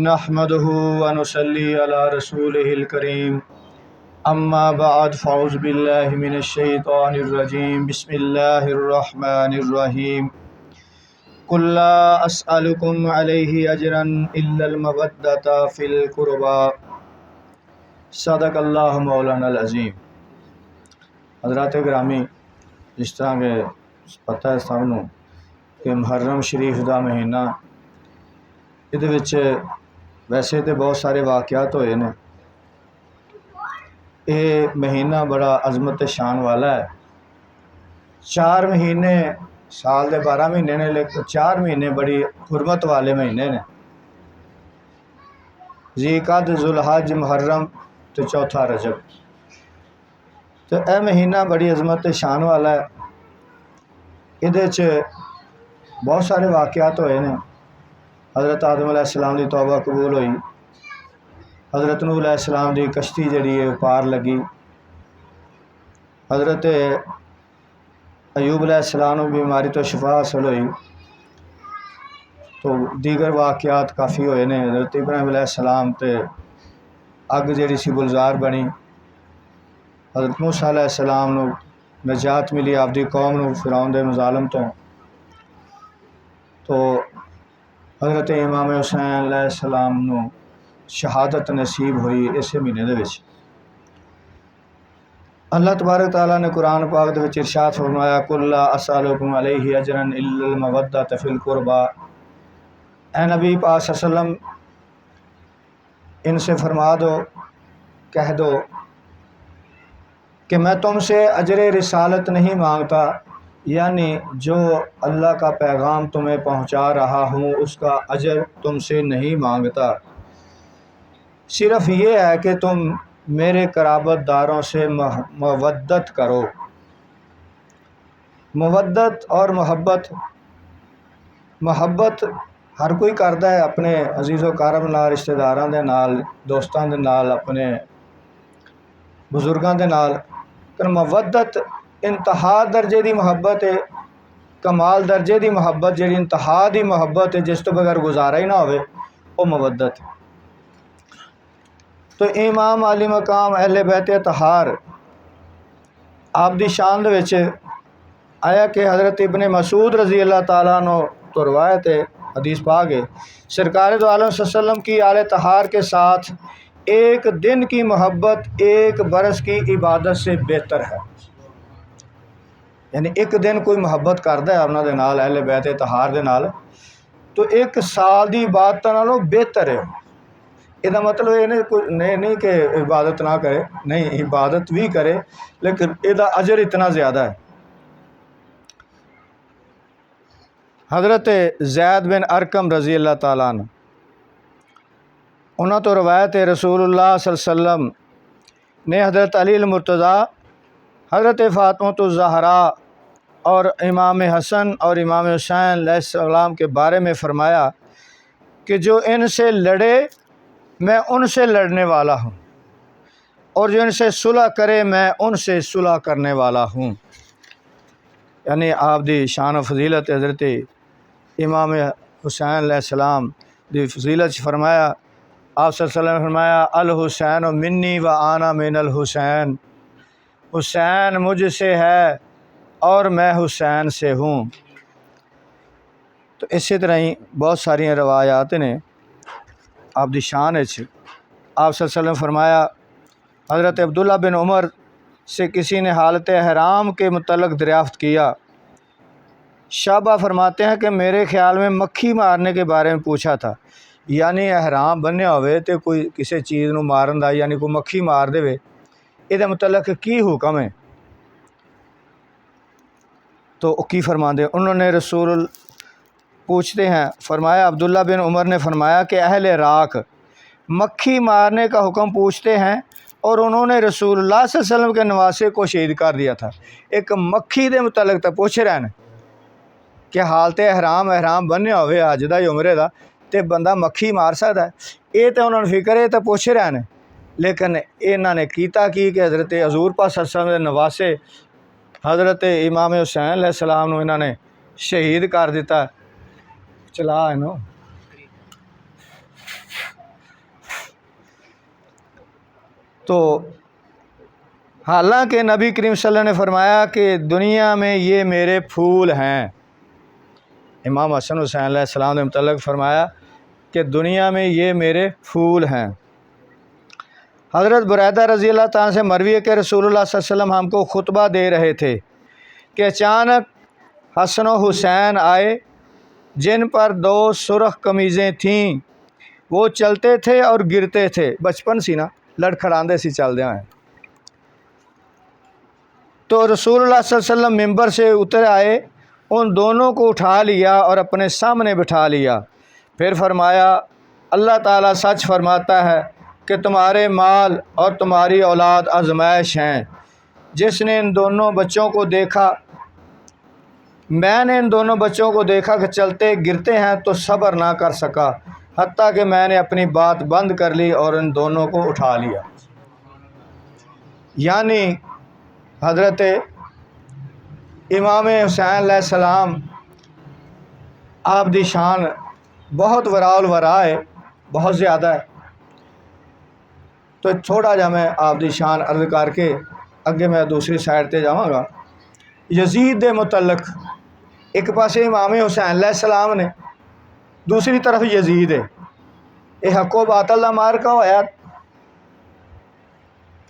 نحمده ونصلي على رسوله الكريم اما بعد فاعوذ بالله من الشيطان الرجيم بسم الله الرحمن الرحيم قل لا اسألكم عليه اجرا الا المودة في القربى صدق اللہ مولانا العظیم۔ حضرات گرامی، جس طرح کہ پتہ ہے سب نوں کہ محرم شریف دا مہینہ یہ ویسے تو بہت سارے واقعات ہوئے نے۔ یہ مہینہ بڑا عظمت شان والا ہے۔ 4 مہینے سال دے 12 مہینے نے، لیکن 4 مہینے بڑی حرمت والے مہینے نے۔ ذی-قعد، ذوالحج، محرم تو چوتھا رجب۔ تو اے مہینہ بڑی عظمت شان والا ہے۔ یہ بہت سارے واقعات ہوئے نے۔ حضرت آدم علیہ السلام دی توبہ قبول ہوئی، حضرت نوح علیہ السلام دی کشتی جڑی ہے پار لگی، حضرت ایوب علیہ السلام کو بیماری تو شفا حاصل ہوئی، تو دیگر واقعات کافی ہوئے نے۔ حضرت ابراہیم علیہ السلام تے اگ جڑی سی گلزار بنی، حضرت موسیٰ علیہ السلام نو نجات ملی آپ دی قوم نو فرعون دے مظالم تو حضرت امام حسین علیہ السلام نو شہادت نصیب ہوئی اسی مہینے دے وچ۔ اللہ تبارک تعالیٰ نے قرآن پاک دے وچ ارشاد فرمایا قل لا اسألکم علیہ اجرا الا المودۃ فی القربى۔ اے نبی پاک صلی اللہ علیہ وسلم، ان سے فرما دو، کہہ دو کہ میں تم سے اجر رسالت نہیں مانگتا، یعنی جو اللہ کا پیغام تمہیں پہنچا رہا ہوں اس کا اجر تم سے نہیں مانگتا، صرف یہ ہے کہ تم میرے قرابت داروں سے مودت کرو۔ مودت اور محبت ہر کوئی کرتا ہے اپنے عزیز و اقارب نال، رشتہ داراں دے نال، دوستاں دے نال، اپنے بزرگاں دے نال، پر مودت انتہا درجے دی محبت ہے، کمال درجے دی محبت، جڑی انتہا دی محبت ہے، جس تو بغیر گزارا ہی نہ ہوئے، وہ مودت ہے۔ تو امام علی مقام اہل بیت اطہار آپ دی شان دے وچ آیا کہ حضرت ابن مسعود رضی اللہ تعالیٰ عنہ تو روایت ہے، حدیث پاک ہے، سرکار دو عالم صلی اللہ علیہ وسلم کی آل طہار کے ساتھ ایک دن کی محبت 1 برس کی عبادت سے بہتر ہے۔ یعنی ایک دن کوئی محبت کرتا ہے انہاں دے نال، اہل بیت طہار دے نال، تو 1 سال دی عبادت نالوں بہتر ہے۔ یہ مطلب یہ نہیں کہ عبادت نہ کرے، نہیں، عبادت بھی کرے، لیکن یہ اجر اتنا زیادہ ہے۔ حضرت زید بن ارقم رضی اللہ تعالیٰ عنہ، انہوں تو روایت ہے رسول اللہ صلی اللہ علیہ وسلم نے حضرت علی المرتضیٰ، حضرت فاطمہ الزہرا اور امام حسن اور امام حسین علیہ السلام کے بارے میں فرمایا کہ جو ان سے لڑے میں ان سے لڑنے والا ہوں، اور جو ان سے صلح کرے میں ان سے صلح کرنے والا ہوں۔ یعنی آپ دی شان و فضیلت حضرت امام حسین علیہ السلام دی فضیلت فرمایا، آپ صلی اللہ علیہ وسلم نے فرمایا الحسین منی و انا من الحسین، حسین مجھ سے ہے اور میں حسین سے ہوں۔ تو اسی طرح ہی بہت ساری روایات نے آپ دی شان ہے۔ آپ صلی اللہ علیہ وسلم فرمایا حضرت عبداللہ بن عمر سے کسی نے حالت احرام کے متعلق دریافت کیا، شعبہ فرماتے ہیں کہ میرے خیال میں مکھی مارنے کے بارے میں پوچھا تھا، یعنی احرام بنیا ہوئے تو کوئی کسی چیز نو مارن دا، یعنی کوئی مکھی مار دے یہ متعلق کی حکم ہے؟ تو کی فرماندے؟ انہوں نے رسول پوچھتے ہیں، فرمایا عبداللہ بن عمر نے فرمایا کہ اہل عراق مکھی مارنے کا حکم پوچھتے ہیں، اور انہوں نے رسول اللہ صلی اللہ علیہ وسلم کے نواسے کو شہید کر دیا تھا۔ ایک مکھی دے متعلق تو پوچھ رہے ہیں کہ حالت احرام بنیا ہوئے حج دا یا عمرے دا تے بندہ مکھی مار سکتا ہے، یہ تو انہوں نے فکر ہے تو پوچھ رہے ہیں، لیکن انہوں نے کیتا کی کہ حضرت حضور پاک صلی اللہ علیہ وسلم کے نواسے حضرت امام حسین علیہ السلام نو انہوں نے شہید کر دیتا۔ چلا ہے نا تو حالانکہ نبی کریم صلی اللہ علیہ وسلم نے فرمایا کہ دنیا میں یہ میرے پھول ہیں، امام حسن حسین علیہ السلام نے متعلق فرمایا کہ دنیا میں یہ میرے پھول ہیں۔ حضرت بریدہ رضی اللہ تعالیٰ سے مروی ہے کہ رسول اللہ صلی اللہ علیہ وسلم ہم کو خطبہ دے رہے تھے کہ اچانک حسن و حسین آئے جن پر 2 سرخ قمیضیں تھیں، وہ چلتے تھے اور گرتے تھے، بچپن سی نا لڑکھڑاندے سی چل دیا ہیں۔ تو رسول اللہ صلی اللہ علیہ وسلم ممبر سے اتر آئے، ان دونوں کو اٹھا لیا اور اپنے سامنے بٹھا لیا، پھر فرمایا اللہ تعالیٰ سچ فرماتا ہے کہ تمہارے مال اور تمہاری اولاد آزمائش ہیں۔ جس نے ان دونوں بچوں کو دیکھا، میں نے ان دونوں بچوں کو دیکھا کہ چلتے گرتے ہیں تو صبر نہ کر سکا، حتیٰ کہ میں نے اپنی بات بند کر لی اور ان دونوں کو اٹھا لیا۔ یعنی حضرت امام حسین علیہ السلام آپ دی شان بہت وراء الورا ہے، بہت زیادہ ہے۔ تو تھوڑا جا میں آپ دی شان عرض کر کے اگے میں دوسری سائڈ تے جاواں گا۔ یزید دے متعلق ایک پاسے امام حسین علیہ السلام نے، دوسری طرف یزید ہے، یہ حق و باطل دا مارکا ہویا۔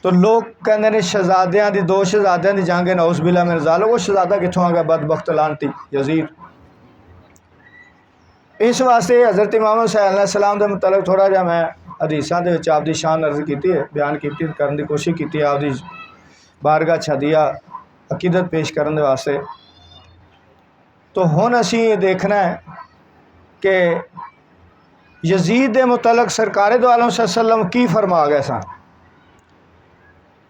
تو لوگ کہندے نے شہزادیاں دی 2 شہزادیاں دی جنگ، نعوذ باللہ من ذالک، وہ شہزادہ کتھوں آ گیا بدبخت لعنتی یزید۔ اس واسطے حضرت امام حسین علیہ السلام دے متعلق تھوڑا جا میں حدیثاں دے وچ آپ دی شان عرض کیتی ہے، بیان کیتی، کرن دی کوشش کیتی ہے آپ دی بارگاہ چھدیا عقیدت پیش کرن دے واسطے۔ تو ہن اسی یہ دیکھنا ہے کہ یزید دے متعلق سرکار دو عالم صلی اللہ علیہ وسلم کی فرما گئے سن۔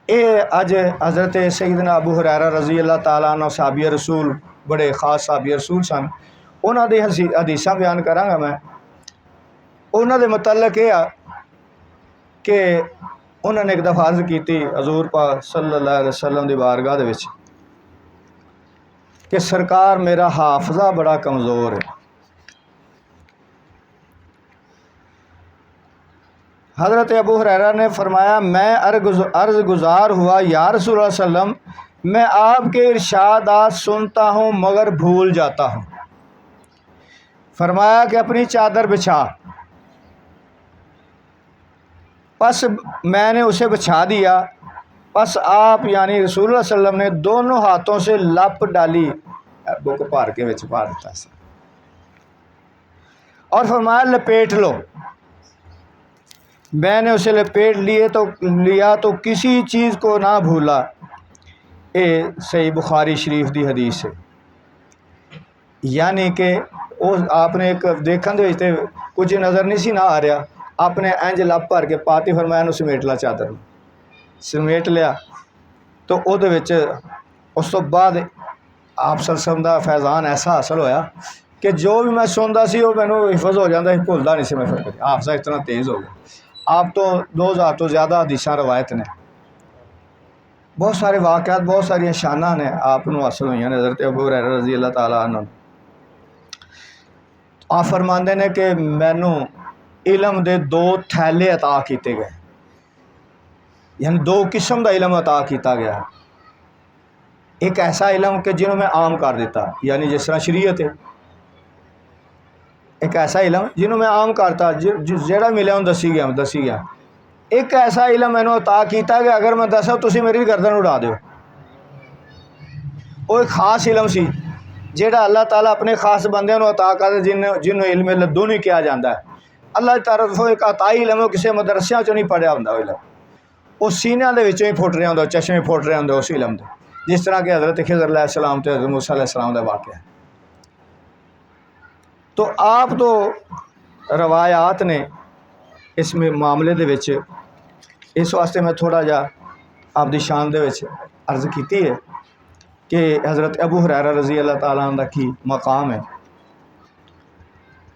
اے اج حضرت سیدنا ابو ہریرہ رضی اللہ تعالیٰ عنہ صحابی رسول، بڑے خاص صحابی رسول سن، انہاں دی حدیثاں بیان کراں گا میں۔ انہاں دے متعلق یہ کہ انہوں نے ایک دفعہ عرض کیتی حضور پاک صلی اللہ علیہ وسلم دی بارگاہ دے وچ کہ سرکار میرا حافظہ بڑا کمزور ہے۔ حضرت ابو ہریرہ نے فرمایا میں عرض گزار ہوا یا رسول اللہ صلی اللہ علیہ وسلم، میں آپ کے ارشادات سنتا ہوں مگر بھول جاتا ہوں۔ فرمایا کہ اپنی چادر بچھا، پس میں نے اسے بچھا دیا، پس آپ یعنی رسول اللہ صلی اللہ علیہ وسلم نے دونوں ہاتھوں سے لپ ڈالی، بک بھر کے وچ پا دیتا سی، اور فرمایا لپیٹ لو۔ میں نے اسے لپیٹ لیا تو کسی چیز کو نہ بھولا۔ اے صحیح بخاری شریف دی حدیث ہے۔ یعنی کہ وہ آپ نے ایک دیکھن دے وچ کچھ نظر نہیں سی نہ آ رہا، آپ نے انج لپ بھر کے پاتی، فرمایا نو سمیٹ لا، چادر سمیٹ لیا۔ تو او دے وچ اس تو بعد آپ صلی اللہ علیہ وسلم دا فیضان ایسا حاصل ہویا کہ جو بھی میں سنتا سی وہ مینوں حفظ ہو جاتا سی، بھولدا نہیں سی میں، حافظہ اتنا تیز ہو گیا۔ آپ تو 2000 تو زیادہ حدیثاں روایت نے، بہت سارے واقعات، بہت ساری شاناں نے آپ نو حاصل ہوئی ہیں۔ حضرت ابو ہریرہ رضی اللہ تعالیٰ عنہ آپ فرماندے نے کہ مینوں علم دے 2 تھیلے عطا کیتے گئے، یعنی 2 قسم دا علم عطا کیتا گیا۔ ایک ایسا علم کہ جنہوں میں عام کر دیتا، یعنی جس طرح شریعت ہے، ایک ایسا علم جنہوں میں عام کرتا، جیڑا ملیا ہوں دسی گیا۔ ایک ایسا علم میں عطا کیتا کہ اگر میں دسا تسی میری گردن اڑا دیو۔ وہ ایک خاص علم سی جیڑا اللہ تعالیٰ اپنے خاص بندیاں نو عطا کرے، جنہوں علم لدنی کیا جاتا ہے۔ اللہ کی طرف ایک عطائی علم، کسی مدرسیاں چوں نہیں پڑھیا ہوندا، وہ علم وہ سینیاں دے وچوں ہی پھٹ رہا ہوندا، چشمے پھٹ رہے ہوندے اس علم دے، جس طرح کہ حضرت خضر علیہ السلام تے حضرت موسیٰ علیہ السلام دا واقعہ ہے۔ تو آپ تو روایات نے اس میں معاملے دے وچ، اس واسطے میں تھوڑا جا آپ دی شان دے وچ عرض کیتی ہے کہ حضرت ابو ہریرہ رضی اللہ تعالیٰ عنہ کی مقام ہے۔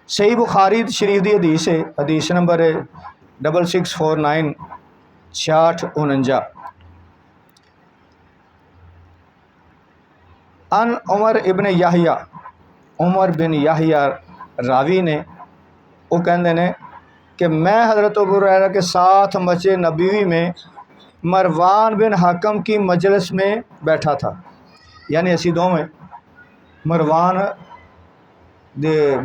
صحیح بخاری شریف دی حدیث ہے، حدیث نمبر 6649 6649 ان عمر ابن یحییٰ، عمر بن یحییٰ راوی نے، وہ کہندے نے کہ میں حضرت ابو ہریرہ کے ساتھ مسجد نبوی میں مروان بن حکم کی مجلس میں بیٹھا تھا، یعنی اسی دو میں مروان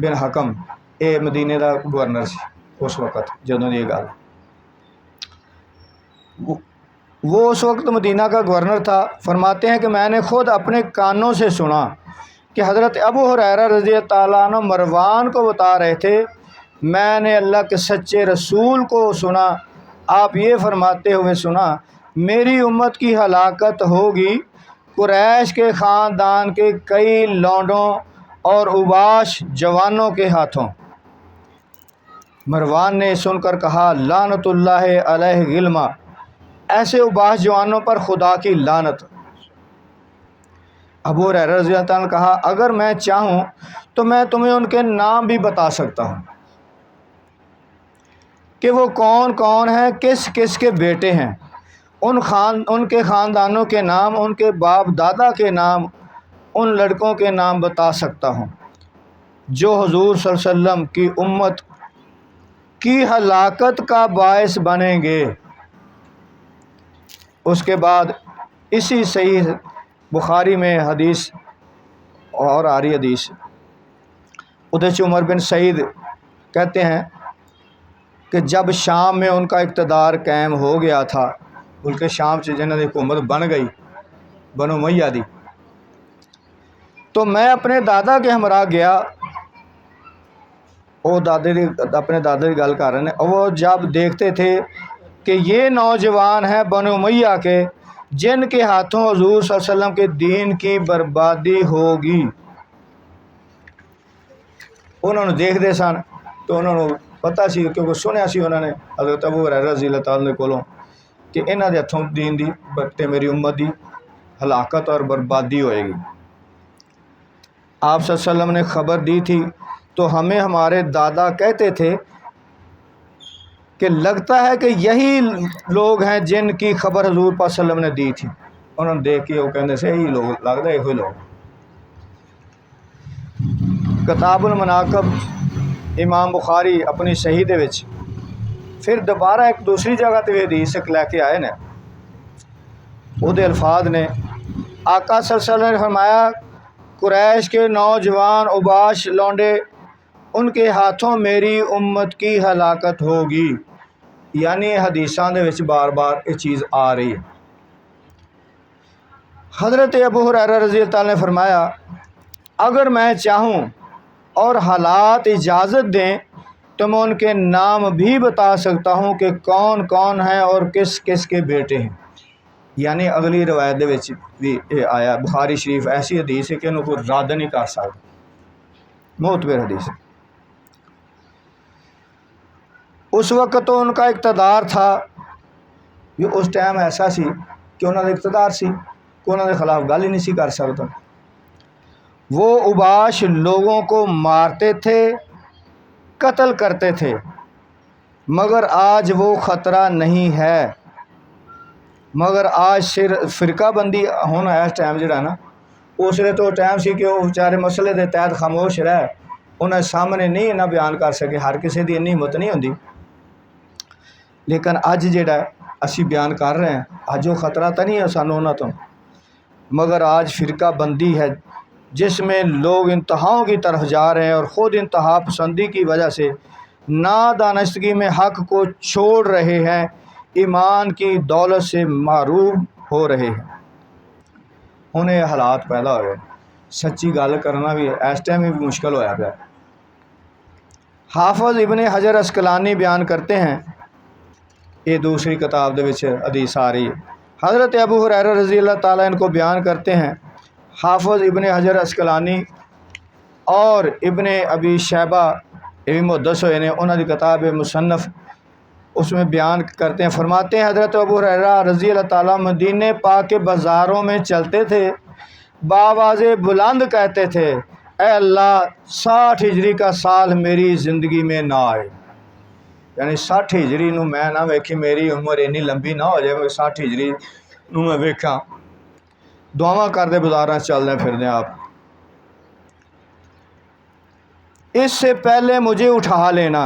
بن حکم اے مدینے دا گورنر سی اس وقت جدوں یہ گل، وہ اس وقت مدینہ کا گورنر تھا۔ فرماتے ہیں کہ میں نے خود اپنے کانوں سے سنا کہ حضرت ابو ہریرہ رضی اللہ تعالیٰ عنہ مروان کو بتا رہے تھے، میں نے اللہ کے سچے رسول کو سنا، آپ یہ فرماتے ہوئے سنا، میری امت کی ہلاکت ہوگی قریش کے خاندان کے کئی لونڈوں اور اوباش جوانوں کے ہاتھوں۔ مروان نے سن کر کہا، لعنت اللہ علیہ غلما، ایسے اوباش جوانوں پر خدا کی لعنت۔ ابو ہریرہ رضی اللہ عنہ نے کہا، اگر میں چاہوں تو میں تمہیں ان کے نام بھی بتا سکتا ہوں کہ وہ کون کون ہیں، کس کس کے بیٹے ہیں، ان کے خاندانوں کے نام، ان کے باپ دادا کے نام، ان لڑکوں کے نام بتا سکتا ہوں جو حضور صلی اللہ علیہ وسلم کی امت کی ہلاکت کا باعث بنیں گے۔ اس کے بعد اسی صحیح بخاری میں حدیث اور آ رہی حدیث، ادھر سے عمر بن سعید کہتے ہیں کہ جب شام میں ان کا اقتدار قائم ہو گیا تھا، بلکہ شام سے جنہوں نے حکومت بن گئی بنو امیہ دی، تو میں اپنے دادا کے ہمراہ گیا، وہ اپنے دادا کی گل کر رہے ہیں، اور وہ جب دیکھتے تھے کہ یہ نوجوان ہیں بنو امیہ کے جن کے ہاتھوں حضور صلی اللہ علیہ وسلم کے دین کی بربادی ہوگی، انہوں نے دیکھتے سن تو انہوں نے پتہ سی، کیونکہ سنیا سی انہوں نے حضرت ابو ہریرہ رضی اللہ تعالیٰ کولوں کہ انہاں دے ہتھوں دین دی تے میری امت دی ہلاکت اور بربادی ہوئے گی۔ آپ صلی اللہ علیہ وسلم نے خبر دی تھی تو ہمیں ہمارے دادا کہتے تھے کہ لگتا ہے کہ یہی لوگ ہیں جن کی خبر حضور پاک صلی اللہ علیہ وسلم نے دی تھی۔ انہوں نے دیکھ کے وہ کہنے سے یہی لوگ لگتا ہے، یہی لوگ۔ کتاب المناقب امام بخاری اپنی صحیح دے وچ پھر دوبارہ ایک دوسری جگہ تے حدیث لے کے آئے نے، وہ دے الفاظ نے، آقا صلی اللہ علیہ وسلم نے فرمایا، قریش کے نوجوان اوباش لونڈے، ان کے ہاتھوں میری امت کی ہلاکت ہوگی، یعنی حدیثاں دے وچ بار بار یہ چیز آ رہی ہے۔ حضرت ابو ہریرہ رضی اللہ تعالیٰ نے فرمایا، اگر میں چاہوں اور حالات اجازت دیں تو میں ان کے نام بھی بتا سکتا ہوں کہ کون کون ہیں اور کس کس کے بیٹے ہیں، یعنی اگلی روایت دے وچ بھی آیا، بخاری شریف ایسی حدیث ہے کہ انہوں کو رد نہیں کر سکتا، معتبر حدیث ہے۔ اس وقت تو ان کا اقتدار تھا، یہ اس ٹائم ایسا سی کہ انہوں نے اقتدار سی کہ انہوں نے خلاف گل ہی نہیں سی کر سکتا۔ وہ اوباش لوگوں کو مارتے تھے، قتل کرتے تھے، مگر آج وہ خطرہ نہیں ہے، مگر آج فرقہ بندی ہونا ہے۔ اس ٹائم جڑا نا، اس لیے تو ٹائم سی کہ وہ بیچارے مسئلے دے تحت خاموش رہ، انہیں سامنے نہیں نہ بیان کر سکے، ہر کسی دی انی ہمت نہیں ہوندی، لیکن اج جڑا اسی بیان کر رہے ہیں، اج وہ خطرہ تو نہیں ہے سانوں انہاں تو، مگر آج فرقہ بندی ہے جس میں لوگ انتہاؤں کی طرف جا رہے ہیں اور خود انتہا پسندی کی وجہ سے نادانستگی میں حق کو چھوڑ رہے ہیں، ایمان کی دولت سے محروم ہو رہے ہیں۔ انہیں حالات پیدا ہوئے، سچی گل کرنا بھی اس ٹائم بھی مشکل ہویا پیا۔ حافظ ابن حجر عسقلانی بیان کرتے ہیں، یہ دوسری کتاب دے وچ حدیث آ رہی ہے، حضرت ابو ہریرہ رضی اللہ تعالیٰ ان کو بیان کرتے ہیں، حافظ ابن حجر عسقلانی اور ابن ابی شیبہ یہ محدث ہوئے نے، انہوں کی کتاب مصنف اس میں بیان کرتے ہیں، فرماتے ہیں حضرت ابو ہریرہ رضی اللہ تعالیٰ مدینے پاک کے بازاروں میں چلتے تھے، بآواز بلند کہتے تھے، اے اللہ 60 ہجری کا سال میری زندگی میں نہ آئے، یعنی 60 ہجری نو میں نہ ویکھی، میری عمر اتنی لمبی نہ ہو جائے میں 60 ہجری نو میں ویکھاں، دعاواں کردے بازاراں چلدے پھردے آپ، اس سے پہلے مجھے اٹھا لینا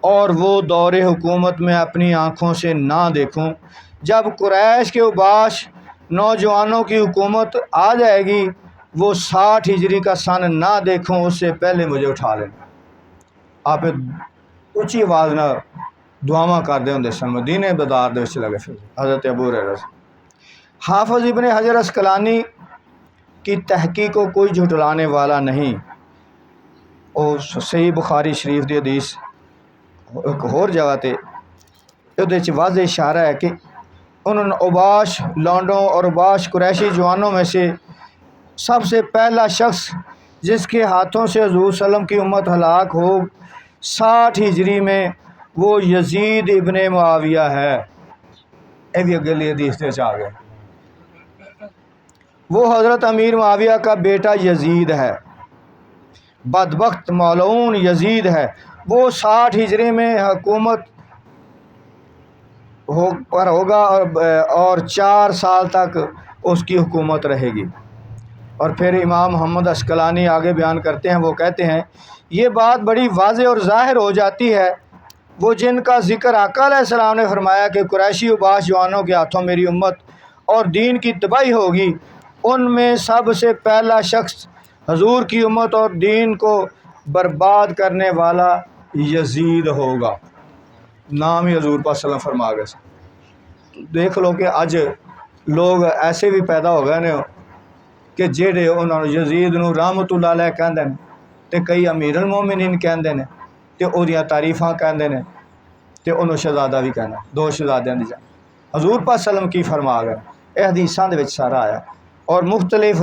اور وہ دور حکومت میں اپنی آنکھوں سے نہ دیکھوں جب قریش کے اوباش نوجوانوں کی حکومت آ جائے گی، وہ 60 ہجری کا سن نہ دیکھوں اس سے پہلے مجھے اٹھا لینا۔ آپ اچھی آواز نہ دعاواں کرتے ہوں سن، مدینے بدار دے وچ لگے پھر حضرت ابو ہریرہ۔ حافظ ابن حجر عسقلانی کی تحقیق کو کوئی جھٹلانے والا نہیں۔ اور صحیح بخاری شریف دی حدیث ایک اور جگہ تے یہ واضح اشارہ ہے کہ انہوں نے اوباش لانڈوں اور اوباش قریشی جوانوں میں سے سب سے پہلا شخص جس کے ہاتھوں سے حضور صلی اللہ علیہ وسلم کی امت ہلاک ہو 60 ہجری میں وہ یزید ابن معاویہ ہے۔ یہ بھی اگلی حدیث سے آ گیا۔ وہ حضرت امیر معاویہ کا بیٹا یزید ہے، بدبخت ملعون یزید ہے۔ وہ 60 ہجری میں حکومت پر ہوگا اور 4 سال تک اس کی حکومت رہے گی۔ اور پھر امام محمد عسقلانی آگے بیان کرتے ہیں، وہ کہتے ہیں یہ بات بڑی واضح اور ظاہر ہو جاتی ہے، وہ جن کا ذکر آقا علیہ السلام نے فرمایا کہ قریشی اوباش جوانوں کے ہاتھوں میری امت اور دین کی تباہی ہوگی، ان میں سب سے پہلا شخص حضور کی امت اور دین کو برباد کرنے والا یزید ہوگا۔ نام ہی حضور پاک صلی اللہ علیہ وسلم فرما گئے۔ دیکھ لو کہ اج لوگ ایسے بھی پیدا ہو گئے نے کہ جہے انہوں نے یزید نو رحمت اللہ علیہ کہندے نے تے کئی امیر المومنین کہندے نے تے اودیاں تعریفاں کہندے نے تے انہوں شہزادہ بھی کہنا، 2 شہزادیاں دی جان۔ حضور پاک صلی اللہ علیہ وسلم کی فرما گئے، یہ حدیثاں دے وچ سارا آیا اور مختلف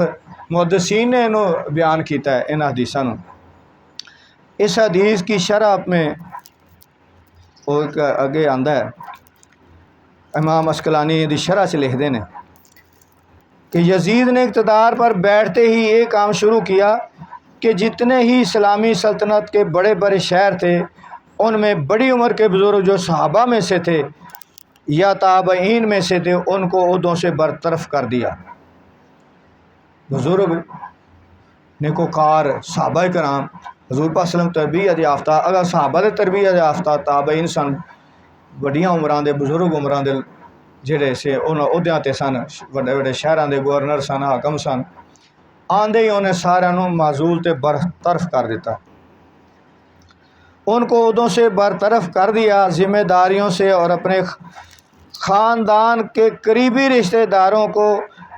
محدثین نے انہوں بیان کیتا ہے ان حدیثاں نو۔ اس حدیث کی شرح میں وہ اگے آندا ہے، امام عسقلانی دی شرح سے لکھ دے نے کہ یزید نے اقتدار پر بیٹھتے ہی یہ کام شروع کیا کہ جتنے ہی اسلامی سلطنت کے بڑے بڑے شہر تھے ان میں بڑی عمر کے بزرگ جو صحابہ میں سے تھے یا تابعین میں سے تھے ان کو عہدوں سے برطرف کر دیا۔ بزرگ نیکوکار صحابہ کرام حضور پاک صلی اللہ علیہ وسلم تربیت یافتہ، اگر صحابہ دے تربیت یافتہ تابعین سن، بڑیاں عمراں دے بزرگ عمراں دے جڑے سے انہاں عہدیاں تے سن، بڑے بڑے شہراں دے گورنر سن، حاکم سن، آندے ہی انہیں سارے نوں معزول تے برطرف کر دیتا، ان کو عہدوں سے برطرف کر دیا، ذمہ داریوں سے، اور اپنے خاندان کے قریبی رشتہ داروں کو،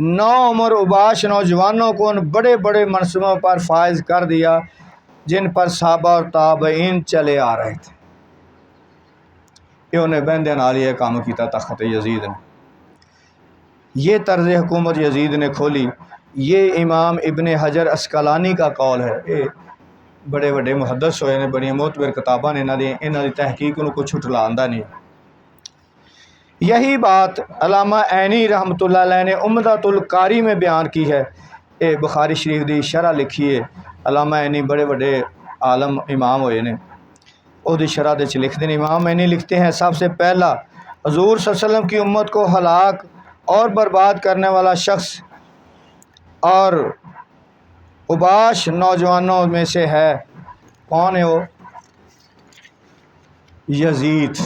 نوعمر اوباش نوجوانوں کو ان بڑے بڑے منصبوں پر فائز کر دیا جن پر صحابہ اور تابعین چلے آ رہے تھے۔ یہ انہیں بندے نال یہ کام کیتا تخت یزید نے، یہ طرز حکومت یزید نے کھولی۔ یہ امام ابن حجر عسقلانی کا قول ہے، یہ بڑے بڑے محدث ہوئے نے، بڑی معتبر کتاباں نے انہاں دی تحقیق نو کچھ چھٹلاندا نہیں۔ یہی بات علامہ عینی رحمۃ اللہ علیہ نے عمدۃ القاری میں بیان کی ہے۔ یہ بخاری شریف دی شرح لکھی ہے، علامہ عینی بڑے بڑے عالم امام ہوئے نے، وہ دی شرح دے لکھتے ہیں۔ امام عینی لکھتے ہیں سب سے پہلا حضور صلی اللہ علیہ وسلم کی امت کو ہلاک اور برباد کرنے والا شخص اور اوباش نوجوانوں میں سے ہے، کون ہے وہ؟ یزید،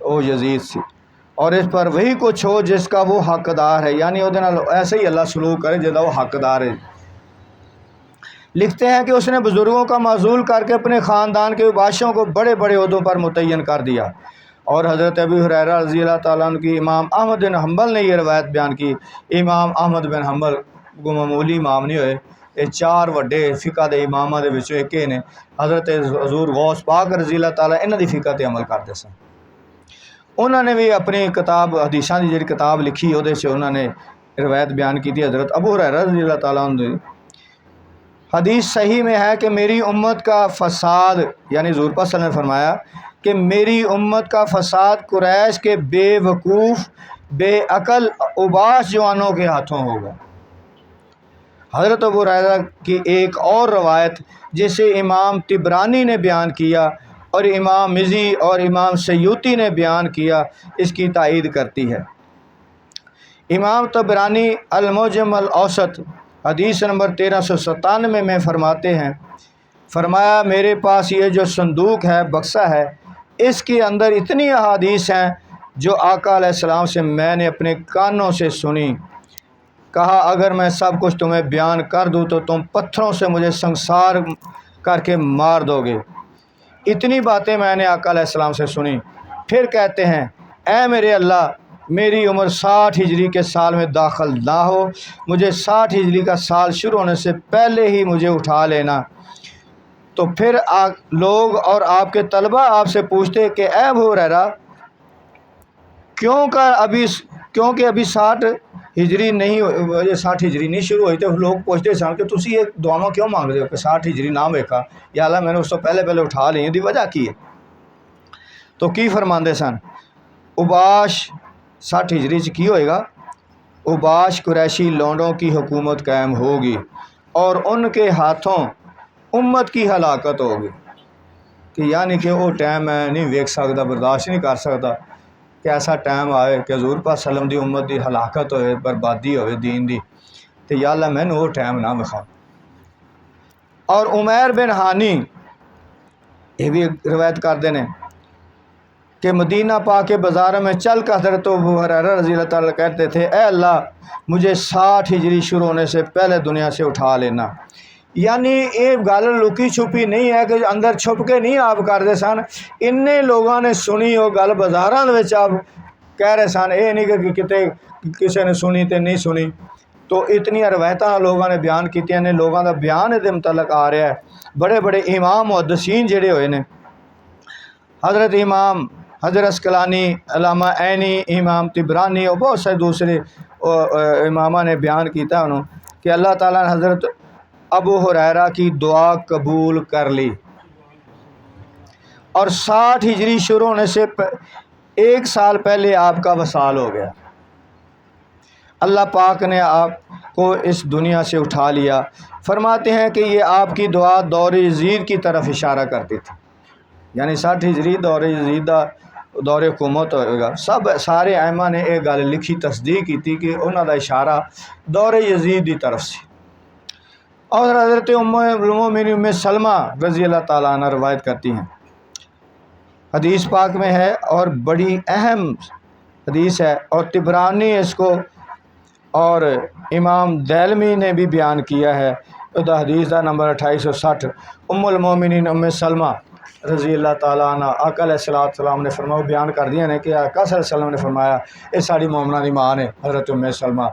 او یزید سی، اور اس پر وہی کچھ ہو جس کا وہ حقدار ہے، یعنی وہ ایسے ہی اللہ سلوک کرے جدا وہ حقدار ہے۔ لکھتے ہیں کہ اس نے بزرگوں کا معزول کر کے اپنے خاندان کے اوباشوں کو بڑے بڑے عہدوں پر متعین کر دیا، اور حضرت ابو ہریرہ رضی اللہ تعالیٰ عنہ کی امام احمد بن حنبل نے یہ روایت بیان کی۔ امام احمد بن حنبل کو معمولی امام نہیں ہوئے، یہ 4 وڈے فقہ دے اماماں دے وچوں ایک نے، حضرت حضور غوث پاک رضی اللہ تعالیٰ انہاں دی فقہ تے عمل کرتے سن۔ انہوں نے بھی اپنی کتاب حدیثاں دی جڑی کتاب لکھی وہ سے انہوں نے روایت بیان کی تھی حضرت ابو ہریرہ رضی اللہ تعالیٰ عنہ۔ حدیث صحیح میں ہے کہ میری امت کا فساد، یعنی حضور پاک صلی اللہ علیہ وسلم نے فرمایا کہ میری امت کا فساد قریش کے بے وقوف بے عقل اوباش جوانوں کے ہاتھوں ہوگا۔ حضرت ابو ہریرہ کی ایک اور روایت جسے امام طبرانی نے بیان کیا اور امام مزی اور امام سیوطی نے بیان کیا اس کی تائید کرتی ہے۔ امام طبرانی المعجم الاوسط حدیث نمبر 1397 میں فرماتے ہیں، فرمایا میرے پاس یہ جو صندوق ہے، بکسہ ہے، اس کے اندر اتنی احادیث ہیں جو آقا علیہ السلام سے میں نے اپنے کانوں سے سنی۔ کہا اگر میں سب کچھ تمہیں بیان کر دوں تو تم پتھروں سے مجھے سنسار کر کے مار دو گے۔ اتنی باتیں میں نے آقا علیہ السلام سے سنی۔ پھر کہتے ہیں اے میرے اللہ، میری عمر 60 ہجری کے سال میں داخل نہ ہو، مجھے 60 ہجری کا سال شروع ہونے سے پہلے ہی مجھے اٹھا لینا۔ تو پھر لوگ اور آپ کے طلبہ آپ سے پوچھتے کہ اے ابو ہریرہ، کیونکہ ابھی 60 ہجری نہیں 60 ہجری نہیں شروع ہوئی، تو لوگ پوچھتے سن کہ تسی یہ دعاواں کیوں مانگ رہے ہو کہ 60 ہجری نہ ویکھا، یا اللہ میں نے اس تو پہلے اٹھا لی، دی وجہ کی ہے؟ تو کی فرماندے سن، اباش 60 ہجری سے کی ہوئے گا، اباش قریشی لونڈوں کی حکومت قائم ہوگی اور ان کے ہاتھوں امت کی ہلاکت ہوگی۔ کہ یعنی کہ وہ ٹائم میں نہیں ویکھ سکتا، برداشت نہیں کر سکتا کہ ایسا ٹائم آئے کہ حضور پاک صلی اللہ علیہ وسلم دی امت دی ہلاکت ہوئے، بربادی ہوئے دین دی، تو یا اللہ میں نے وہ ٹائم نہ وکھا۔ اور عمیر بن ہانی یہ بھی روایت کرتے ہیں کہ مدینہ پاک کے بازاروں میں چل کر حضرت ابو ہریرہ رضی اللہ تعالیٰ کہتے تھے اے اللہ، مجھے 60 ہجری شروع ہونے سے پہلے دنیا سے اٹھا لینا۔ یعنی یہ گل لکی چھپی نہیں ہے کہ اندر چھپ کے نہیں آپ کرتے سن، ان لوگوں نے سنی وہ گل بازاراں وچ آپ کہہ رہے سن، یہ نہیں کہ کتے کسی نے سنی تے نہیں سنی۔ تو اتنی روایتاں لوگوں نے بیان کیتیاں نے، لوگوں کا بیان یہ متعلق آ رہا ہے۔ بڑے بڑے امام محدثین جڑے ہوئے نے، حضرت امام حضرت عسقلانی، علامہ عینی، امام طبرانی اور بہت سے دوسرے امامہ نے بیان کیتا انہوں کہ اللہ تعالیٰ نے حضرت ابو ہریرہ کی دعا قبول کر لی، اور 60 ہجری شروع ہونے سے 1 سال پہلے آپ کا وصال ہو گیا۔ اللہ پاک نے آپ کو اس دنیا سے اٹھا لیا۔ فرماتے ہیں کہ یہ آپ کی دعا دور یزید کی طرف اشارہ کرتی تھی، یعنی 60 ہجری دور یزید دا دور حکومت ہوئے گا۔ سارے ائمہ نے یہ گل لکھی تصدیق کی تھی کہ انہوں دا اشارہ دور یزید کی طرف سے۔ اور حضرت ام المومنین ام سلمہ رضی اللہ تعالیٰ عنہ روایت کرتی ہیں، حدیث پاک میں ہے اور بڑی اہم حدیث ہے، اور طبرانی اس کو اور امام دیلمی نے بھی بیان کیا ہے۔ دا حدیث دا نمبر 2860۔ ام المومنین ام سلمہ رضی اللہ تعالیٰ عنہ آقا علیہ السلام نے فرمایا، بیان کر دیا نے کہ آقا صلی اللہ علیہ وسلم نے فرمایا یہ ساری مومنہ دی ماں نے حضرت ام سلمہ۔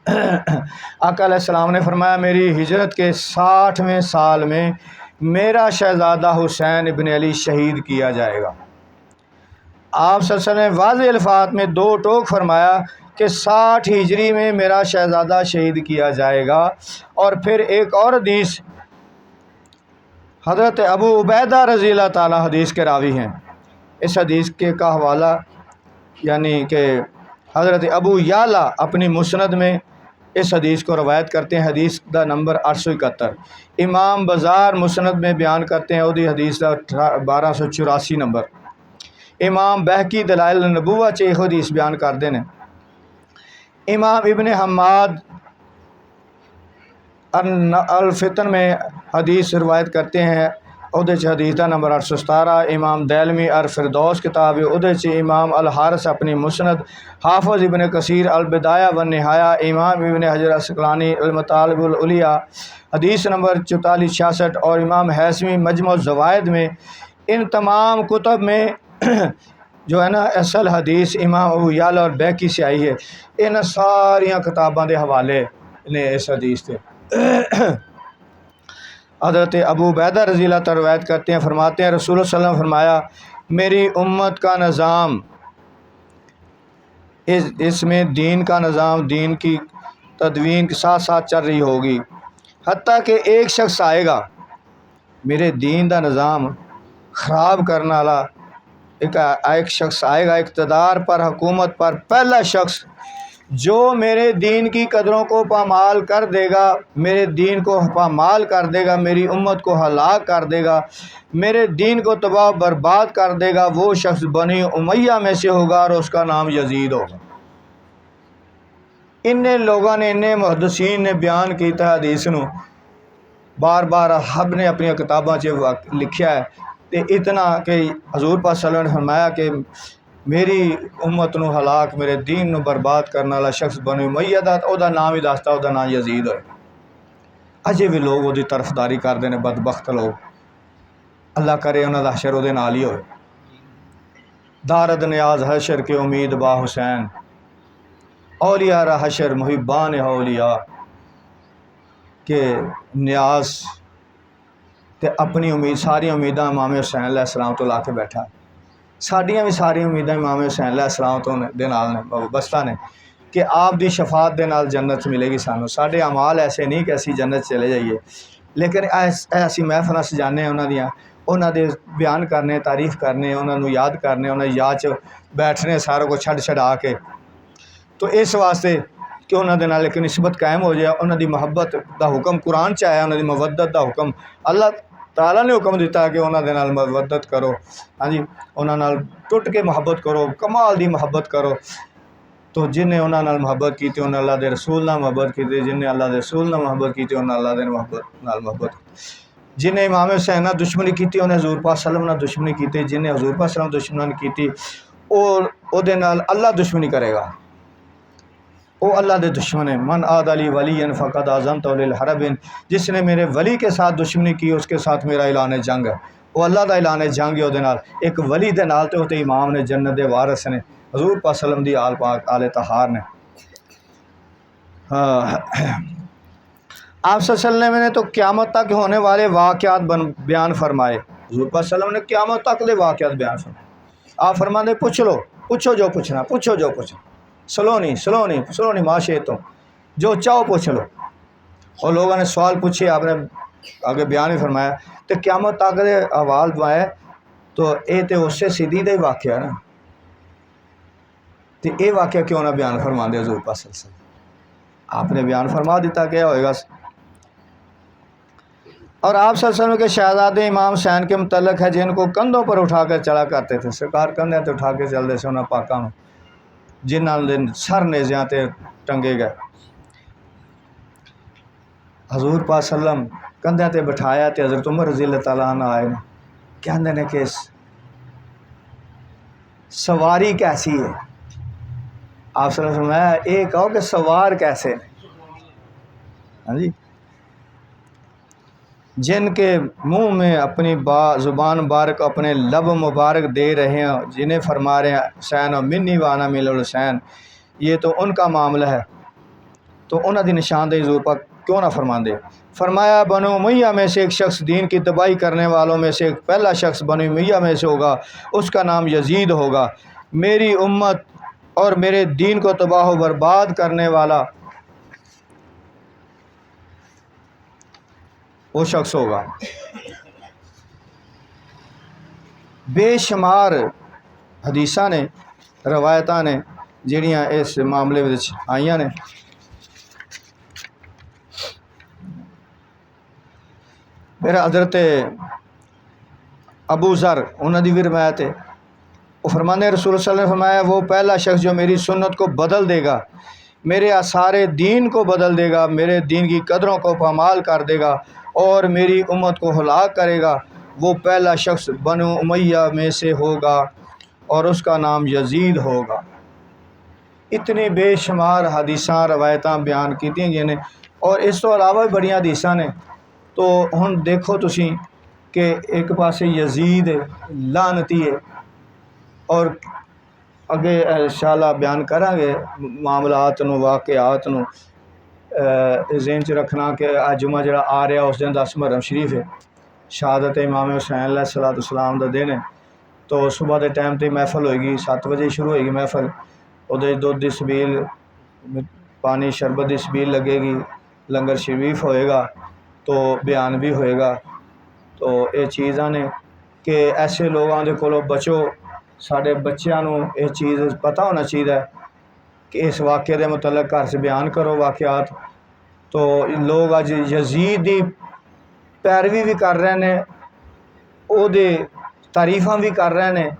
آقا علیہ السلام نے فرمایا میری ہجرت کے 60ویں سال میں میرا شہزادہ حسین ابن علی شہید کیا جائے گا۔ آپ صلی اللہ علیہ وسلم نے واضح الفاظ میں 2 ٹوک فرمایا کہ 60 ہجری میں میرا شہزادہ شہید کیا جائے گا۔ اور پھر ایک اور حدیث حضرت ابو عبیدہ رضی اللہ تعالیٰ حدیث کے راوی ہیں، اس حدیث کا حوالہ یعنی کہ حضرت ابو یعلا اپنی مسند میں اس حدیث کو روایت کرتے ہیں، حدیث دا نمبر 871۔ امام بزار مسند میں بیان کرتے ہیں وہ حدیث دا 1284 نمبر۔ امام بہقی دلائل النبوہ چ یہ حدیث بیان کرتے ہیں۔ امام ابن حماد الفتن میں حدیث روایت کرتے ہیں، اودے چ حدیث دا نمبر 817۔ امام دیلمی الفردوس کتاب اودے چ امام الحارث اپنی مسند، حافظ ابن کثیر البدایہ والنہایہ، امام ابن حجر عسقلانی المطالب العلیہ حدیث نمبر 4466، اور امام حیثمی مجمع الزوائد میں۔ ان تمام کتب میں جو ہے نا اصل حدیث امام ابو یعلا اور بہقی سے آئی ہے، ان ساریاں کتاباں دے حوالے نے اس حدیث کے۔ حضرت ابو عبیدہ رضی اللہ تعالیٰ روایت کرتے ہیں، فرماتے ہیں رسول اللہ صلی اللہ علیہ وسلم نے فرمایا میری امت کا نظام اس میں دین کا نظام، دین کی تدوین کے ساتھ ساتھ چل رہی ہوگی، حتیٰ کہ ایک شخص آئے گا میرے دین دا نظام خراب کرنے والا، ایک شخص آئے گا اقتدار پر، حکومت پر، پہلا شخص جو میرے دین کی قدروں کو پامال کر دے گا، میرے دین کو پامال کر دے گا، میری امت کو ہلاک کر دے گا، میرے دین کو تباہ برباد کر دے گا، وہ شخص بنی امیہ میں سے ہوگا اور اس کا نام یزید ہوگا۔ ان لوگوں نے، ان محدثین نے بیان کیتا حدیث نو، بار بار ہب نے اپنی کتاباں چ لکھیا ہے، تے اتنا کہ حضور پاک صلی اللہ علیہ وسلم نے فرمایا کہ میری امت نو ہلاک میرے دین نو برباد کرنے والا شخص بنو امیہ دا او دا نام ہی دستا، او دا نام یزید ہوئے۔ اجے بھی لوگ وہ طرفداری کرتے ہیں، بدبخت لوگ، اللہ کرے انہاں دا حشر وہ نال ہی ہوئے۔ دارد نیاز حشر کے امید با حسین، اولیاء را حشر محبان اولیاء، کہ نیاز تے اپنی امید ساری امیداں امام حسین علیہ السلام تو لا کے بیٹھا۔ ساڈیاں بھی ساری امیداں امام حسین علیہ السلام تو دے نال نے وابستہ نے کہ آپ دی شفاعت دے نال جنت ملے گی سانو۔ ساڈے اعمال ایسے نہیں کہ اسی جنت چلے جائیے، لیکن ایسی محفلاں سجانے انہاں دیاں، انہاں دے بیان کرنے، تعریف کرنے، انہاں نو یاد کرنے، انہاں دی یاد چ بیٹھنے سارا کو چھڑا کے، تو اس واسطے کہ انہاں دے نال ایک نسبت قائم ہو جائے۔ انہاں دی محبت دا حکم قرآن چ آیا، انہاں دی مودت دا حکم اللہ تعالیٰ نے حکم دیتا کہ انہاں دے نال مودت کرو، ہاں جی، انہاں نال ٹوٹ کے محبت کرو، کمال دی محبت کرو۔ تو جن نے انہاں نال محبت کی انہاں اللہ دے رسول نال محبت کی، جن نے اللہ دے رسول نال محبت کی انہاں اللہ دے محبت کی۔ جن نے امام حسین نال دشمنی کی انہیں حضور پاک صلی اللہ علیہ وسلم نال دشمنی کی، جن نے حضور پاک صلی اللہ علیہ وسلم دشمنی کی او دے نال اللہ دشمنی کرے گا، او اللہ دے دشمن ہے۔ من عاد علی ولی فقد آذنتہ للحرب، جس نے میرے ولی کے ساتھ دشمنی کی اس کے ساتھ میرا اعلان جنگ ہے۔ وہ اللہ دا اعلان جنگ ہے او دے نال، ایک ولی دے نال تے او تے امام نے، جنت دے وارث نے، حضور پاک صلی اللہ علیہ وسلم دی آل پاک آل طہار نے۔ آپ صلی اللہ علیہ وسلم نے تو قیامت تک ہونے والے واقعات بیان فرمائے، حضور پاک صلی اللہ علیہ وسلم نے قیامت تک دے واقعات بیان فرمائے۔ آپ فرماندے پوچھ لو، پوچھو جو پوچھنا، پوچھو جو پوچھنا، سلو نہیں معاشے تو جو چاہو پوچھ لو۔ اور لوگوں نے سوال پوچھے، آپ نے آگے بیان ہی فرمایا، تو قیامت تک دے حوال دعائے تو اے تے اس سے سیدھی دے واقعہ نا، تو اے واقعہ کیوں نہ بیان فرما دے حضور پاک صلی اللہ علیہ وسلم؟ آپ نے بیان فرما دیتا کیا ہوئے گا۔ اور آپ صلی اللہ علیہ وسلم کے شہزادے امام حسین کے متعلق ہے جن کو کندھوں پر اٹھا کر چلا کرتے تھے، سرکار کندھے تے اٹھا کے چلتے سے انہاں پاکاں نوں، جنہاں دے سر نیزیاں تے ٹنگے گئے۔ حضور پاک صلی اللہ علیہ وسلم کندھے تے بٹھایا تے حضرت عمر رضی اللہ تعالیٰ عنہ آئے کہندے نے کہ سواری کیسی ہے؟ آپ صلی اللہ علیہ وسلم یہ کہو کہ سوار کیسے ہیں؟ ہاں جی، جن کے منہ میں اپنی زبان مبارک اپنے لب مبارک دے رہے ہیں، جنہیں فرما رہے ہیں حسین و منی وانا مل الحسین، یہ تو ان کا معاملہ ہے، تو انہاں دی نشاندہی حضور پاک کیوں نہ فرما دے؟ فرمایا بنو امیہ میں سے ایک شخص دین کی تباہی کرنے والوں میں سے ایک پہلا شخص بنو امیہ میں سے ہوگا، اس کا نام یزید ہوگا۔ میری امت اور میرے دین کو تباہ و برباد کرنے والا وہ شخص ہوگا۔ بے شمار حدیثاں نے، روایتاں نے جڑیاں اس معاملے وچ آئیاں نے۔ میرا حضرت ابو ذر انہوں دی بھی روایت ہے، وہ فرمانے رسول صلی اللہ علیہ وسلم نے فرمایا وہ پہلا شخص جو میری سنت کو بدل دے گا، میرے سارے دین کو بدل دے گا، میرے دین کی قدروں کو پامال کر دے گا اور میری امت کو ہلاک کرے گا، وہ پہلا شخص بنو امیہ میں سے ہوگا اور اس کا نام یزید ہوگا۔ اتنی بے شمار حدیثاں روایتاں بیان کیتیاں گئے نے، اور اس تو علاوہ بھی بڑیاں حدیثاں نے۔ تو ہن دیکھو تسی کہ ایک پاسے یزید لعنتی ہے، اور اگے انشاءاللہ بیان کریں گے معاملات نو، واقعات نو ذہن چ رکھنا کہ جمعہ جڑا آ رہا اس دن 10 محرم شریف ہے، شہادت امام حسین علیہ السلام دا دن ہے۔ تو صبح دے ٹائم تے محفل ہوئے گی، 7 بجے شروع ہوئے گی محفل، وہ دودھ دی سبیل، پانی شربت دی سبیل لگے گی، لنگر شریف ہوئے گا، تو بیان بھی ہوئے گا۔ تو یہ چیزاں نے کہ ایسے لوگوں دے کولوں بچو، سارے بچیاں نوں یہ چیز پتہ ہونا چاہیے کہ اس واقعے دے متعلق گھر سے بیان کرو واقعات۔ تو لوگ اج یزید دی پیروی بھی کر رہے ہیں، او دے تعریفاں بھی کر رہے ہیں،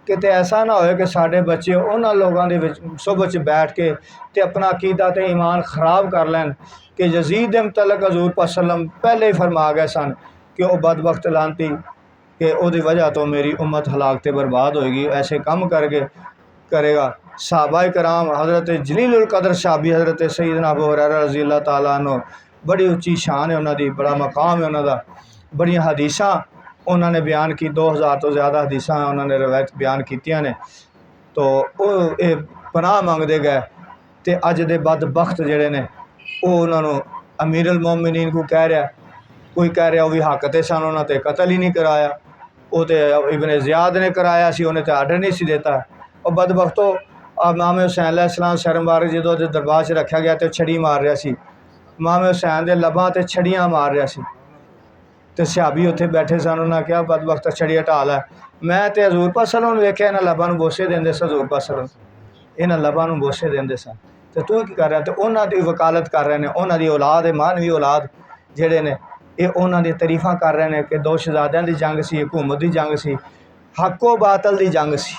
کہ ایسا نہ ہوئے کہ سارے بچے انہاں لوگوں دے صحبت وچ بیٹھ کے تے اپنا عقیدہ تے ایمان خراب کر لین کہ یزید دے متعلق حضور پاک صلی اللہ علیہ وسلم پہلے ہی فرما گئے سن کہ وہ بدبخت لعنتی کہ او دی وجہ تو میری امت ہلاک تے برباد ہوئے گی۔ ایسے کم کر کے کرے گا۔ صحابہ کرام حضرت جلیل القدر صحابی حضرت سیدنا ابو ہریرہ رضی اللہ تعالیٰ عنہ بڑی اچھی شان ہے انہوں دی، بڑا مقام ہے انہوں دا، بڑی حدیثاں انہوں نے بیان کی، 2000 تو زیادہ حدیثاں انہوں نے روایت بیان کیتیاں نے۔ تو وہ پناہ منگتے گئے تے اج دے بدبخت جڑے نے وہ انہوں نے امیر المومنین کو کہہ رہا، کوئی کہہ رہا وہ بھی حق تے سن، انہوں تے قتل ہی نہیں کرایا، وہ تے ابن زیاد نے کرایا سی، انہیں تے آرڈر نہیں سی دیتا۔ اور بدبختو امام حسین علیہ السلام سر مبارک جدوں دے دربار 'چ رکھا گیا تے چھڑی مار رہا سی، امام حسین دے لباں تے چھڑیاں مار رہا سی، تے صحابی اتنے بیٹھے سن، انہوں نے کہا بدبخت چھڑی ہٹا لے، میں تے حضور پاک صلی اللہ علیہ وسلم ویکھیا انہاں لباں نوں بوسے دیندے سن، حضور پاک صلی اللہ علیہ وسلم انہاں لباں نوں بوسے دیندے سن، تے تو کی کر رہا؟ تے انہاں دی وکالت کر رہے نے، انہاں دی اولاد مانوی اولاد جڑے نے یہ انہاں دی تعریفاں کر رہے نے کہ دو شہزادیاں دی جنگ سی، حکومت دی جنگ سی، حق و باطل دی جنگ سی۔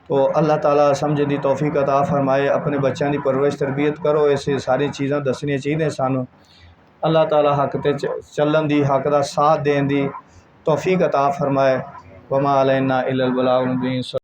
تو اللہ تعالیٰ سمجھ دی توفیق عطا فرمائے، اپنے بچوں دی پرورش تربیت کرو، ایسے ساری چیزاں دسنیاں چاہیے سانوں۔ اللہ تعالیٰ حق تے چلن دی، حق دا ساتھ دین دی توفیق عطا فرمائے۔ وما علینا الا البلاغ المبین۔